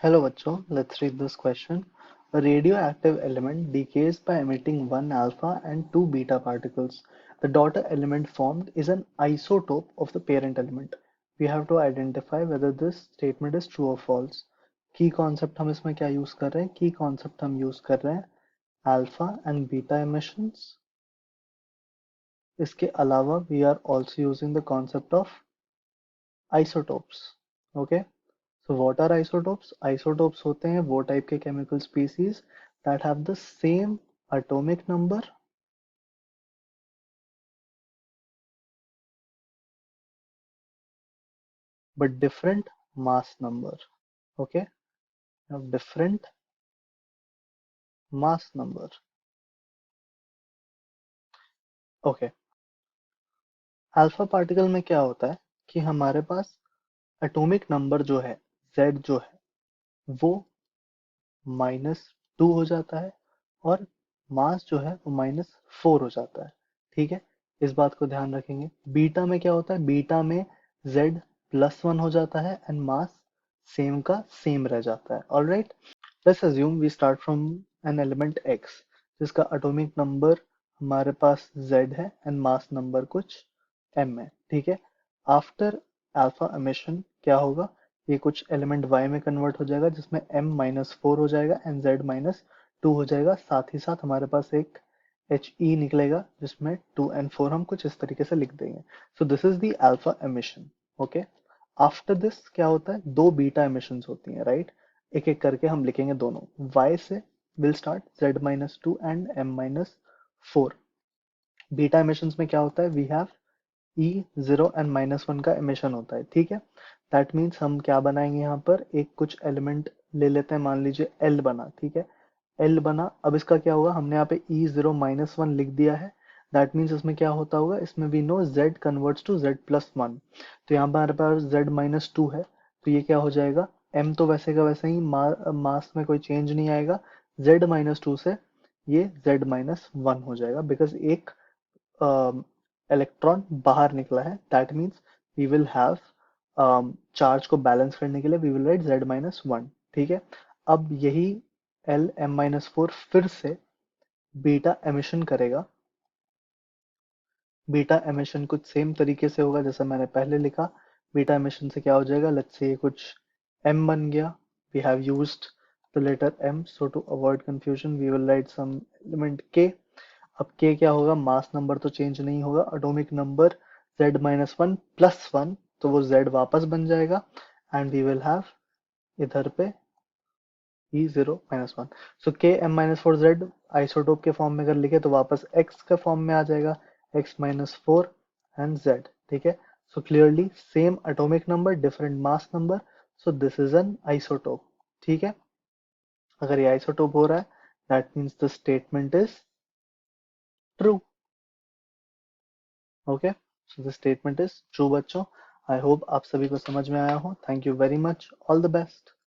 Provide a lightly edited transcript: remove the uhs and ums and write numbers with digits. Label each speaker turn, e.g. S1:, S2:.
S1: Hello बच्चों, let's read this question. A radioactive element decays by emitting one alpha and two beta particles. The daughter element formed is an isotope of the parent element. We have to identify whether this statement is true or false. Key concept हम इसमें क्या use कर रहे हैं? Key concept हम use कर रहे हैं alpha and beta emissions. इसके अलावा we are also using the concept of isotopes. Okay. So what are isotopes? Isotopes होते हैं वो टाइप के chemical species that have the same atomic number but different mass number. Okay, have different mass number. Okay, alpha particle में क्या होता है कि हमारे पास एटॉमिक नंबर जो है Z जो है वो -2 हो जाता है और मास जो है वो -4 हो जाता है। ठीक है, इस बात को ध्यान रखेंगे। बीटा में क्या होता है? बीटा में Z +1 हो जाता है एंड मास सेम का सेम रह जाता है। Alright, let's assume we start from an element X जिसका एटॉमिक नंबर हमारे पास Z है एंड मास नंबर कुछ M है। ठीक है, आफ्टर अल्फा एमिशन क्या होगा? ये कुछ एलिमेंट Y में कन्वर्ट हो जाएगा जिसमें M-4 हो जाएगा एंड Z-2 हो जाएगा। साथ ही साथ हमारे पास एक He निकलेगा जिसमें 2 and 4 हम कुछ इस तरीके से लिख देंगे। सो this is the alpha emission. Okay, after this क्या होता है? दो बीटा एमिशंस होती हैं, राइट? एक एक करके हम लिखेंगे दोनों। Y से will start Z-2 and M-4। Beta emissions में क्या होता है? वी हैव E0 एंड -1 का एमिशन होता है। ठीक है, दैट मीन्स हम क्या बनाएंगे यहाँ पर? एक कुछ एलिमेंट ले लेते हैं, मान लीजिए L बना। ठीक है, L बना। अब इसका क्या होगा? हमने यहाँ पे E0-1 लिख दिया है। दैट मीन्स इसमें क्या होता होगा? इसमें we know Z converts to Z+1। तो यहाँ पर हमारे पास Z-2 है, तो ये क्या हो जाएगा? M तो वैसे का वैसे ही, मास में कोई चेंज नहीं आएगा। Z-2 से ये Z-1 हो जाएगा बिकॉज एक इलेक्ट्रॉन बाहर निकला है। That means we will have charge को बैलेंस करने के लिए वी विल राइट Z-1। ठीक है, अब यही Lm-4 फिर से बीटा एमिशन करेगा। बीटा एमिशन कुछ सेम तरीके से होगा जैसा मैंने पहले लिखा। बीटा एमिशन से क्या हो जाएगा? लेट्स से कुछ m बन गया। We have used the letter m, so to avoid confusion we will write some element k। अब k क्या होगा? मास नंबर तो चेंज नहीं होगा, एटॉमिक नंबर Z-1+1, तो वो Z वापस बन जाएगा एंड वी विल हैव इधर पे E0-1। सो Km-4Z आइसोटोप के फॉर्म में अगर लिखे तो वापस X के फॉर्म में आ जाएगा, X-4 एंड Z। ठीक है, so clearly same atomic number different mass number, so this is an isotope. ठीक है, अगर ये आइसोटोप हो रहा है that means the statement is true. Okay, so the statement is true बच्चों। आई होप आप सभी को समझ में आया हो। Thank you very much, all the best.